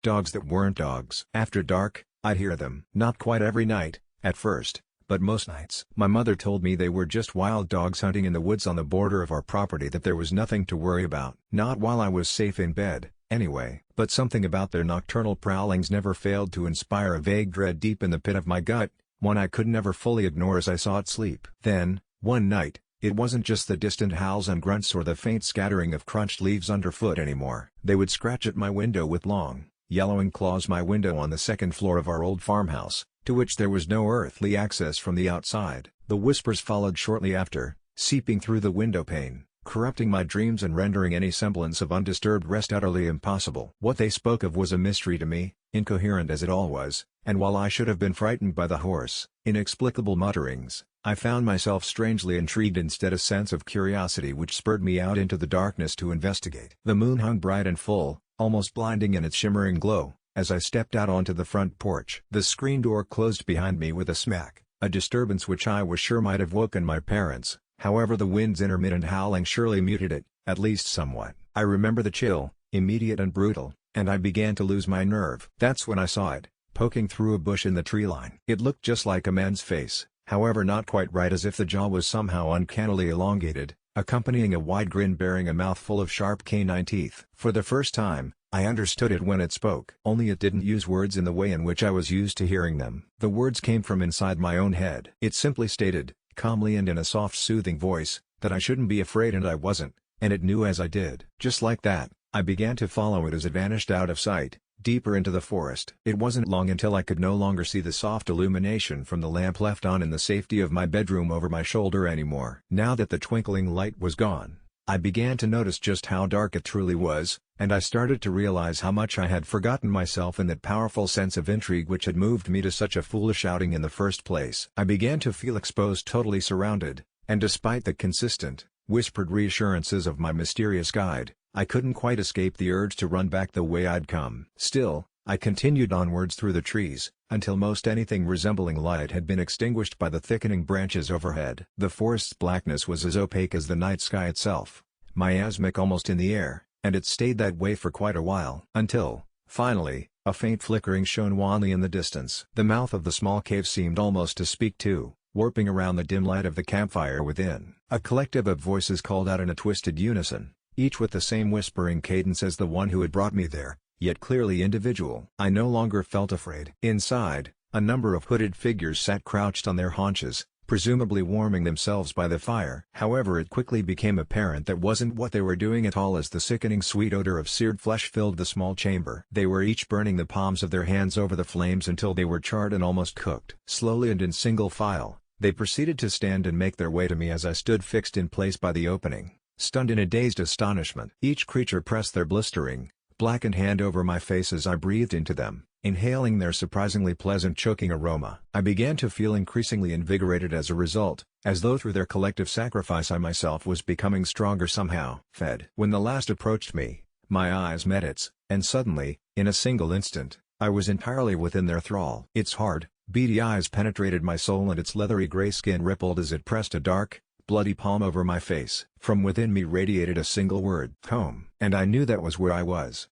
Dogs that weren't dogs. After dark, I'd hear them. Not quite every night, at first, but most nights. My mother told me they were just wild dogs hunting in the woods on the border of our property, that there was nothing to worry about. Not while I was safe in bed, anyway. But something about their nocturnal prowlings never failed to inspire a vague dread deep in the pit of my gut, one I could never fully ignore as I sought sleep. Then, one night, it wasn't just the distant howls and grunts or the faint scattering of crunched leaves underfoot anymore. They would scratch at my window with long, yellowing claws. My window on the second floor of our old farmhouse, to which there was no earthly access from the outside. The whispers followed shortly after, seeping through the window pane, corrupting my dreams and rendering any semblance of undisturbed rest utterly impossible. What they spoke of was a mystery to me, incoherent as it all was, and while I should have been frightened by the hoarse, inexplicable mutterings, I found myself strangely intrigued. Instead, a sense of curiosity which spurred me out into the darkness to investigate. The moon hung bright and full, almost blinding in its shimmering glow, as I stepped out onto the front porch. The screen door closed behind me with a smack, a disturbance which I was sure might have woken my parents. However, the wind's intermittent howling surely muted it, at least somewhat. I remember the chill, immediate and brutal, and I began to lose my nerve. That's when I saw it, poking through a bush in the tree line. It looked just like a man's face, however not quite right, as if the jaw was somehow uncannily elongated, accompanying a wide grin bearing a mouth full of sharp canine teeth. For the first time, I understood it when it spoke. Only it didn't use words in the way in which I was used to hearing them. The words came from inside my own head. It simply stated, calmly and in a soft soothing voice, that I shouldn't be afraid, and I wasn't, and it knew as I did. Just like that, I began to follow it as it vanished out of sight, deeper into the forest. It wasn't long until I could no longer see the soft illumination from the lamp left on in the safety of my bedroom over my shoulder anymore. Now that the twinkling light was gone, I began to notice just how dark it truly was, and I started to realize how much I had forgotten myself in that powerful sense of intrigue which had moved me to such a foolish outing in the first place. I began to feel exposed, totally surrounded, and despite the consistent, whispered reassurances of my mysterious guide, I couldn't quite escape the urge to run back the way I'd come. Still, I continued onwards through the trees, until most anything resembling light had been extinguished by the thickening branches overhead. The forest's blackness was as opaque as the night sky itself, miasmic almost in the air, and it stayed that way for quite a while. Until, finally, a faint flickering shone wanly in the distance. The mouth of the small cave seemed almost to speak too, warping around the dim light of the campfire within. A collective of voices called out in a twisted unison, each with the same whispering cadence as the one who had brought me there, yet clearly individual. I no longer felt afraid. Inside, a number of hooded figures sat crouched on their haunches, presumably warming themselves by the fire. However, it quickly became apparent that wasn't what they were doing at all, as the sickening sweet odor of seared flesh filled the small chamber. They were each burning the palms of their hands over the flames until they were charred and almost cooked. Slowly and in single file, they proceeded to stand and make their way to me as I stood fixed in place by the opening, stunned in a dazed astonishment. Each creature pressed their blistering, blackened hand over my face as I breathed into them, inhaling their surprisingly pleasant choking aroma. I began to feel increasingly invigorated as a result, as though through their collective sacrifice I myself was becoming stronger somehow. Fed. When the last approached me, my eyes met its, and suddenly, in a single instant, I was entirely within their thrall. Its hard, beady eyes penetrated my soul, and its leathery gray skin rippled as it pressed a dark, bloody palm over my face. From within me radiated a single word: home. And I knew that was where I was.